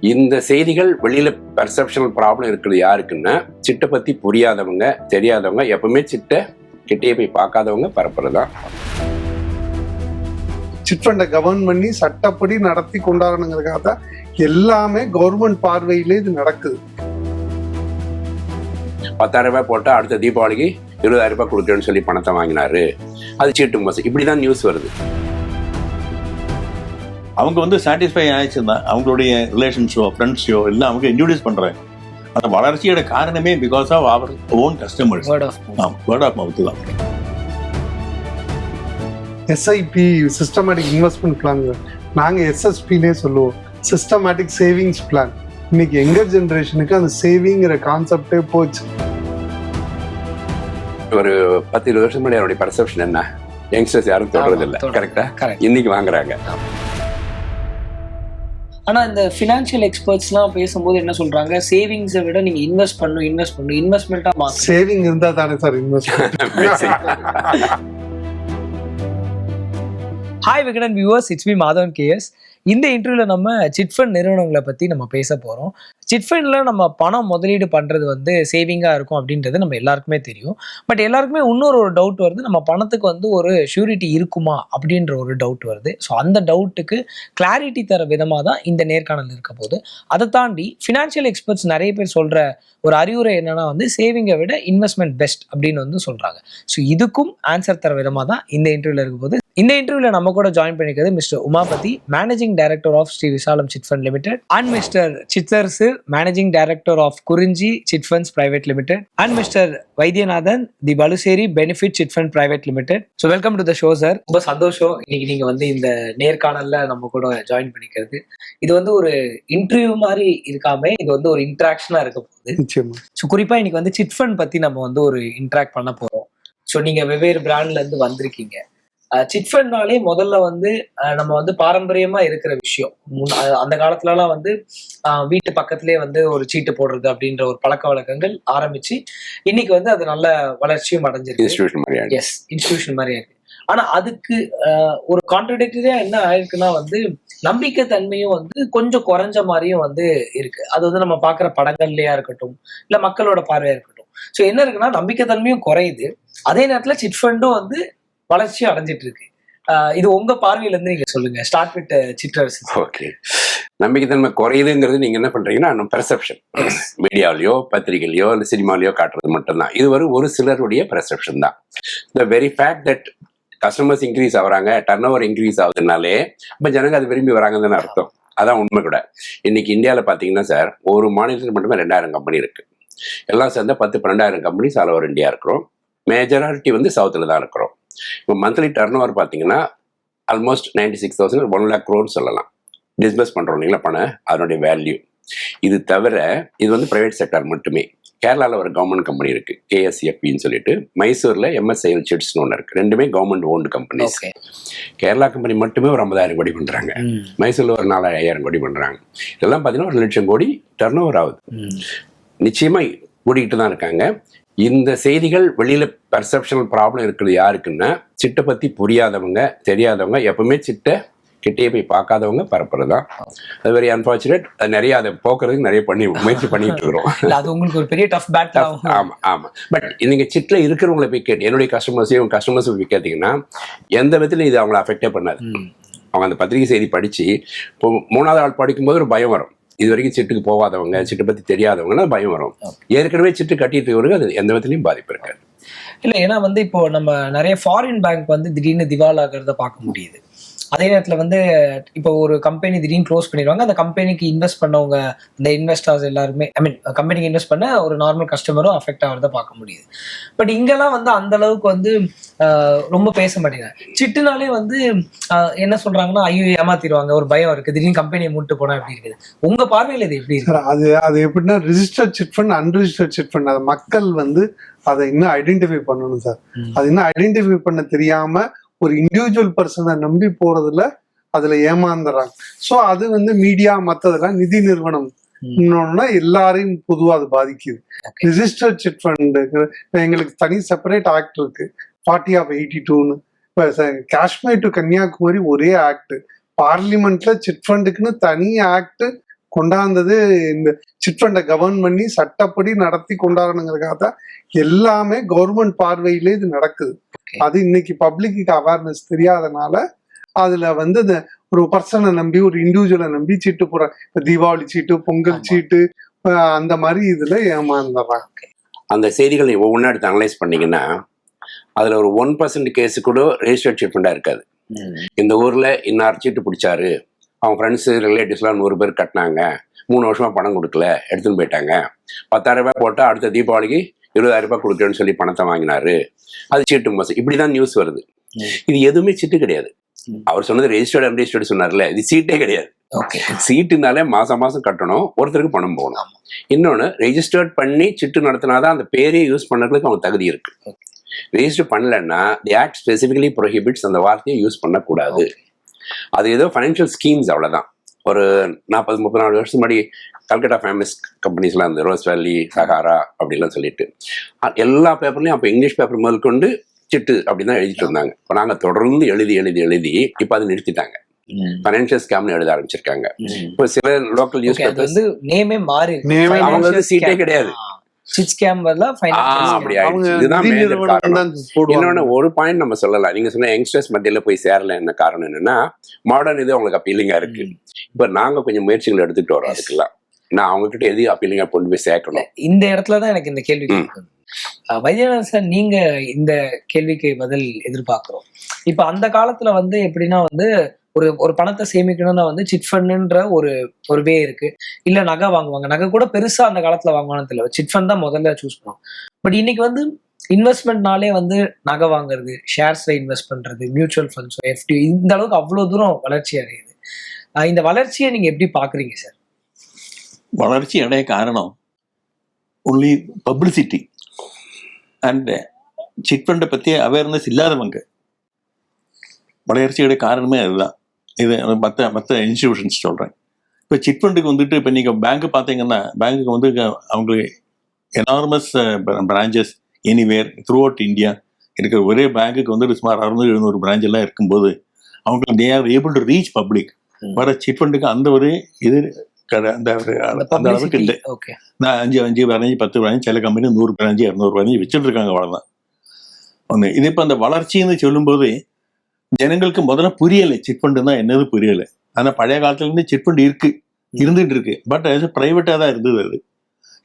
இந்த செய்திகள் வெளியில பெர்செப்ஷனல் ப்ராப்ளம் இருக்குது யாருக்குன்னா, சிட்டை பத்தி புரியாதவங்க, தெரியாதவங்க, எப்பவுமே சிட்டை கிட்டே போய் பார்க்காதவங்க பரப்புறதுதான். சிட் ஃபண்டை கவர்ன் பண்ணி சட்டப்படி நடத்தி கொண்டாடணுங்கிறதுக்காக தான் எல்லாமே கவர்மெண்ட் பார்வையிலே இது நடக்குது. 10,000 ரூபாய் போட்டா அடுத்த தீபாவளிக்கு 20,000 ரூபாய் கொடுக்குறேன்னு சொல்லி பணத்தை வாங்கினாரு, அது சீட்டு மோசம், இப்படிதான் நியூஸ் வருது. அவங்க சாட்டிஸ்ஃபை ஆயிடுச்சுன்னா அவங்களுடைய ரிலேஷன்ஸோ ஃப்ரெண்ட்ஸோ எல்லாம் அவங்க இன்ட்ரோடியூஸ் பண்றாங்க. அந்த வளர்ச்சியோட காரணமே because of our own customers. Word of mouth தான். எஸ்ஐபி சிஸ்டமேட்டிக் இன்வெஸ்ட்மெண்ட் பிளான், நாங்கள் எஸ்எஸ்பின்னே சொல்லுவோம், சிஸ்டமேட்டிக் சேவிங்ஸ் பிளான். இன்னைக்கு எங்கர் ஜென்ரேஷனுக்கு அந்த சேவிங்கிற கான்செப்டே போச்சு. ஒரு 10-20 வருஷம் முன்னாடி அவருடைய பர்செப்ஷன் என்ன, யங்ஸ்டர்ஸ் யாரும் தொடர்றது இல்லை, கரெக்டா? இன்னைக்கு வாங்குறாங்க. ஆனா இந்த ஃபினான்ஷியல் எக்ஸ்பர்ட்ஸ்லாம் பேசும்போது என்ன சொல்றாங்க, சேவிங்ஸை விட நீங்க இன்வெஸ்ட் பண்ணணும், இன்வெஸ்ட்மெண்ட்டா மாறும். சேவிங் இருந்தா தானே sir investment. Hi Vikatan viewers, it's me Madhavan KS. இந்த இன்டர்வியூவில் நம்ம சிட்ஃபண்ட் நிறுவனங்களை பற்றி நம்ம பேச போகிறோம். சிட்ஃபண்டில் நம்ம பணம் முதலீடு பண்ணுறது சேவிங்காக இருக்கும் அப்படின்றது நம்ம எல்லாருக்குமே தெரியும். பட் எல்லாருக்குமே இன்னொரு டவுட் வருது, நம்ம பணத்துக்கு ஒரு ஷூரிட்டி இருக்குமா அப்படின்ற ஒரு டவுட் வருது. ஸோ அந்த டவுட்டுக்கு கிளாரிட்டி தர விதமாக தான் இந்த நேர்காணல் இருக்க போகுது. அதை தாண்டி ஃபினான்ஷியல் எக்ஸ்பர்ட்ஸ் நிறைய பேர் சொல்கிற ஒரு அறிவுரை என்னன்னா சேவிங்கை விட இன்வெஸ்ட்மெண்ட் பெஸ்ட் அப்படின்னு சொல்கிறாங்க. ஸோ இதுக்கும் ஆன்சர் தர விதமாக தான் இந்த இன்டர்வியூவில் இருக்க போது. இந்த இன்டர்வியூல நம்ம கூட ஜாயின் பண்ணிக்கிறது mister Umapathy, managing director of Sri Visalam chit fund limited, and mister Sitharsu, managing director of Kurinji chit funds private limited, and mister Vaidyanathan, the Palussery benefit chit fund private limited. So welcome to the show sir. ரொம்ப சந்தோஷம் இன்னைக்கு நீங்க இந்த நேர்காணல்ல நம்ம கூட join பண்ணிக்கிறது. இது ஒரு இன்டர்வியூ மாதிரி இருக்காம இது ஒரு இன்டராக்ஷனா இருக்க போகுது. ஸோ குறிப்பா இன்னைக்கு சிட் ஃபண்ட் பத்தி நம்ம ஒரு இன்டராக்ட் பண்ண போறோம். ஸோ நீங்க வெவ்வேறு பிராண்ட்ல இருந்து வந்திருக்கீங்க. சிட் ஃபண்ட்னாலே முதல்ல நம்ம பாரம்பரியமா இருக்கிற விஷயம். அந்த காலத்துலலாம் வீட்டு பக்கத்திலே ஒரு சீட்டு போடுறது அப்படின்ற ஒரு பழக்க வழக்கங்கள் ஆரம்பிச்சு இன்னைக்கு அது நல்ல வளர்ச்சியும் அடைஞ்சிருக்கு. எஸ், இன்ஸ்டிடியூஷன் மாதிரி இருக்கு. ஆனா அதுக்கு ஒரு கான்ட்ரடிக்டரியா என்ன ஆயிருக்குன்னா நம்பிக்கை தன்மையும் கொஞ்சம் குறைஞ்ச மாதிரியும் இருக்கு. அது நம்ம பாக்குற படங்கள்லயா இருக்கட்டும், இல்ல மக்களோட பார்வையா இருக்கட்டும். ஸோ என்ன இருக்குன்னா நம்பிக்கை தன்மையும் குறையுது, அதே நேரத்துல சிட் ஃபண்டும் வளர்ச்சி அடைஞ்சிட்டு இருக்கு. இது உங்க பார்வையில இருந்து நீங்க சொல்லுங்க. Start with sitters. ஓகே, நம்பிக்கைத்தன்மை குறையுதுங்கிறது நீங்க என்ன பண்றீங்கன்னா பெர்செப்ஷன், மீடியாவிலயோ பத்திரிகையிலயோ இல்ல சினிமாலயோ காட்டுறது மட்டும்தான். இது ஒரு சிலருடைய பெர்செப்ஷன் தான். The very fact that customers increase ஆகுறாங்க, டர்ன் ஓவர் இன்க்ரீஸ் ஆகுதுனாலே அப்ப ஜனங்க அது விரும்பி வராங்கன்னு அர்த்தம். அதான் உண்மை கூட. இன்னைக்கு இந்தியாவில் பாத்தீங்கன்னா சார், ஒரு மாநிலத்தில் மட்டுமே 2000 கம்பெனி இருக்கு. எல்லாம் சேர்ந்த 10-12,000 கம்பெனிஸ் ஆல் ஓவர் இந்தியா இருக்கிறோம். மேஜாரிட்டி சவுத்தில் தான் இருக்கிறோம். இப்போ மந்த்லி டர்ன் ஓவர் பார்த்தீங்கன்னா ஆல்மோஸ்ட் 96,000 1 lakh crore சொல்லலாம். டிஸ்பர்ஸ் பண்ணுறோம் இல்லைங்களா பணம், அதனுடைய வேல்யூ. இது தவிர இது பிரைவேட் செக்டர் மட்டுமே. கேரளாவில் ஒரு கவர்மெண்ட் கம்பெனி இருக்கு, KSFPன்னு சொல்லிட்டு. மைசூரில் MSIL சிட்ஸ்னு ஒன்று இருக்கு. ரெண்டுமே government owned companies. Kerala company மட்டுமே ஒரு 50,000 கோடி பண்ணுறாங்க. மைசூரில் ஒரு 4,000 கோடி பண்ணுறாங்க. இதெல்லாம் பார்த்தீங்கன்னா 1 லட்சம் கோடி டர்ன் ஓவர் ஆகுது. நிச்சயமாக கூடிக்கிட்டு தான் இருக்காங்க. இந்த செய்திகள் வெளியில பெர்செப்ஷனல் ப்ராப்ளம் இருக்குது யாருக்குன்னா, சிட்டை பத்தி புரியாதவங்க, தெரியாதவங்க, எப்பவுமே சிட்டை கிட்டே போய் பார்க்காதவங்க பரப்புறதுதான். அது வெரி அன்பார்ச்சுனேட். அது நிறைய அதை போக்குறதுக்கு நிறைய முயற்சி பண்ணிட்டு இருக்கிறோம். அது உங்களுக்கு ஒரு பெரிய டஃப் பேட்டில். ஆமா. பட் நீங்க சிட்ல இருக்கிறவங்களை போய் கேட்டு, என்னுடைய கஸ்டமர்ஸ் போய் கேட்டீங்கன்னா எந்த விதத்துல இது அவங்களை அஃபெக்டே பண்ணாது. அவங்க அந்த பத்திரிகை செய்தி படிச்சு இப்போ 3வது ஆள் படிக்கும்போது ஒரு பயம் வரும். இது வரைக்கும் சிட்டுக்கு போகாதவங்க, சிட்டை பத்தி தெரியாதவங்கன்னா பயம் வரும். ஏற்கனவே சிட்டு கட்டிட்டு இருக்கவருக்கு அது எந்த விதத்துலையும் பாதிப்பு இருக்காது. இல்லை, ஏன்னா இப்போ நம்ம நிறைய ஃபாரின் பேங்க் திடீர்னு திவால் ஆகிறத பார்க்க முடியுது. அதே நேரத்தில் இப்போ ஒரு கம்பெனி திடீர்னு க்ளோஸ் பண்ணிடுவாங்க. அந்த கம்பெனிக்கு இன்வெஸ்ட் பண்ணவங்க, இந்த இன்வெஸ்டர்ஸ் எல்லாருமே, கம்பெனிக்கு இன்வெஸ்ட் பண்ண ஒரு நார்மல் கஸ்டமரும் அஃபெக்ட் ஆகிறத பார்க்க முடியுது. பட் இங்கெல்லாம் அந்த அளவுக்கு ரொம்ப பேச மாட்டேங்கிறாங்க. சிட்டுனாலே என்ன சொல்றாங்கன்னா, ஐயோ ஏமாத்திடுவாங்க, ஒரு பயம் இருக்கு, திடீர்னு கம்பெனியை மூட்டு போனா எப்படி இருக்குது. உங்க பார்வையில் இது எப்படி இருக்கு? அது எப்படின்னா, registered chit fund, unregistered chit fund, அது மக்கள் அதை இன்னும் ஐடென்டிஃபை பண்ணணும் சார். அது இன்னும் ஐடென்டிஃபை பண்ண தெரியாம ஒரு இண்டிவிஜுவல் பர்சனை நம்பி போறதுல அதுல ஏமாந்துறாங்க. ஸோ அது மீடியா மற்றதெல்லாம் நிதி நிறுவனம் இன்னொன்னா எல்லாரையும் பொதுவாக அது பாதிக்குது. ரிஜிஸ்டர்ட் சிட் ஃபண்ட் எங்களுக்கு தனி செப்பரேட் ஆக்ட் இருக்கு, 40/82ன்னு. காஷ்மீர் டு கன்னியாகுமரி ஒரே ஆக்ட். பார்லிமெண்ட்ல சிட் ஃபண்டுக்குன்னு தனி ஆக்ட் கொண்டாந்தது இந்த சிட் ஃபண்டை கவர்ன் பண்ணி சட்டப்படி நடத்தி கொண்டாடணுங்கிறதுக்காக தான் எல்லாமே கவர்மெண்ட் பார்வையிலே இது நடக்குது. அது இன்னைக்கு பப்ளிக்கு அவேர்னஸ் தெரியாதனால அதுல வந்து இந்த ஒரு பர்சனை நம்பி ஒரு இண்டிவிஜுவலை நம்பி சீட்டு போற தீபாவளி சீட்டு, பொங்கல் சீட்டு, அந்த மாதிரி இதுல ஏமாந்துடுறாங்க. அந்த செய்திகளை ஒவ்வொன்றா எடுத்து அனலைஸ் பண்ணீங்கன்னா அதுல ஒரு 1% கேஸு கூட ரெஜிஸ்டர்ட் சிட் ஃபண்டா இருக்காது. இந்த ஊர்ல இன்னார் சீட்டு பிடிச்சாரு, அவங்க ஃப்ரெண்ட்ஸு ரிலேட்டிவ்ஸ்லாம் 100 பேர் கட்டினாங்க, 3 வருஷமா பணம் கொடுக்கல, எடுத்துன்னு போயிட்டாங்க, 10,000 ரூபாய் போட்டா அடுத்த தீபாவளிக்கு 20,000 ரூபாய் கொடுக்குறேன்னு சொல்லி பணத்தை வாங்கினாரு, அது சீட்டு மோசம், இப்படிதான் நியூஸ் வருது. இது எதுவுமே சீட்டு கிடையாது. அவர் சொன்னது ரெஜிஸ்டர்ட் அன்ரெஜிஸ்டர்ட் சொன்னார்ல, இது சீட்டே கிடையாது. சீட்டுனாலே மாசம் மாசம் கட்டணும், ஒருத்தருக்கு பணம் போகணும். இன்னொன்னு, ரெஜிஸ்டர்ட் பண்ணி சிட்டு நடத்தினாதான் அந்த பேரையே யூஸ் பண்ணறதுக்கு அவங்க தகுதி இருக்கு. ரெஜிஸ்டர் பண்ணலன்னா தி ஆக்ட் ஸ்பெசிபிகலி ப்ரொஹிபிட்ஸ் அந்த வார்த்தையை யூஸ் பண்ணக்கூடாது. அது ஏதோ ஃபைனான்சியல் ஸ்கீம்ஸ், அவ்வளவுதான். ஒரு 40-34 வருஷம் முன்னாடி கல்கட்டா ஃபேமஸ் கம்பெனிஸ்லாம் இந்த ரோஸ் வேலி, சஹாரா அப்படிலாம் சொல்லிட்டு எல்லா பேப்பர்லையும் அப்போ இங்கிலீஷ் பேப்பர் முதல் கொண்டு சிட்டு அப்படிதான் எழுதிட்டு இருந்தாங்க. இப்போ நாங்கள் தொடர்ந்து எழுதி எழுதி எழுதி இப்போ அதை நிறுத்திட்டாங்க. ஃபைனான்சியல் ஸ்கேம்னு எழுத ஆரம்பிச்சிருக்காங்க. இப்போ சில லோக்கல் நியூஸ் பேப்பர்ஸ் நேமே மாறி அவங்க வந்து சீட்டே கிடையாது. அப்படி ஆயிடுச்சு. இதுதான் மேஜர் காரணம். இன்னொன்னு ஒரு பாயிண்ட் நம்ம சொல்லலாம். நீங்க சொன்ன யங்ஸ்டர்ஸ் மத்தியில போய் சேரல, என்ன காரணம் என்னன்னா மாடர்ன் இது அவங்களுக்கு அப்பீலிங்கா இருக்கு. இப்ப நாங்க கொஞ்சம் முயற்சிகள் எடுத்துட்டு வரோம் அதுக்கெல்லாம். நான் அவங்க கிட்ட எது அப்பீலிங்கா கொண்டு போய் சேர்க்கணும். இந்த இடத்துலதான் எனக்கு இந்த கேள்வி வைத்தியநாதன் சார், நீங்க இந்த கேள்விக்கு பதில் எதிர்பார்க்கிறோம். இப்ப அந்த காலத்துல வந்து எப்படின்னா வந்து ஒரு பணத்தை சேமிக்கணும்னா வந்து சிட் ஃபண்ட்ன்ற ஒரு வே இருக்கு. இல்ல நகை வாங்குவாங்க, நகை கூட பெருசா அந்த காலத்துல வாங்குவானு தெரியல, சிட் ஃபண்ட் தான் முதல்ல சூஸ் பண்ணுவோம். பட் இன்னைக்கு வந்து இன்வெஸ்ட்மெண்ட்னாலே வந்து நகை வாங்குறது, ஷேர்ஸ்ல இன்வெஸ்ட் பண்றது, மியூச்சுவல் ஃபண்ட்ஸ், எஃப்டி, இந்த அளவுக்கு அவ்வளவு தூரம் வளர்ச்சி அடையுது. இந்த வளர்ச்சியை நீங்க எப்படி பாக்குறீங்க சார்? வளர்ச்சி அடைய காரணம் ஒன்லி பப்ளிசிட்டி அண்ட் சிட் ஃபண்டை பற்றிய அவேர்னஸ் இல்லாதவங்க. வளர்ச்சியோட காரணமே அதுதான். இது மற்ற இன்ஸ்டிடியூஷன்ஸ் சொல்கிறேன். இப்போ சிட் ஃபண்டுக்கு வந்துட்டு இப்போ நீங்கள் பேங்க்கு பார்த்தீங்கன்னா பேங்க்குக்கு வந்து அவங்களுக்கு enormous branches anywhere through out India இருக்கிற ஒரே பேங்க்குக்கு வந்துட்டு சுமார் 600-700 பிரான்ச் எல்லாம் இருக்கும்போது அவங்களுக்கு they are able to reach public. வர சிட் ஃபண்டுக்கு அந்த ஒரு இது அந்த அளவுக்கு இல்லை. நான் 5 பிரான்ச் 10 பிரான்ச், சில கம்பெனி 100 பிரான்ச் 200 பிரான்ச் வச்சுட்டு இருக்காங்க. அவ்வளோதான் ஒன்று. இது இப்போ அந்த வளர்ச்சின்னு சொல்லும்போது ஜனங்களுக்கு முதல்ல புரியலை, சிட் ஃபண்டு தான் என்னது புரியலை. ஆனால் பழைய காலத்துலேருந்து சிட் ஃபண்ட் இருந்துட்டு இருக்கு. பட் அது ப்ரைவேட்டாக தான் இருந்தது. அது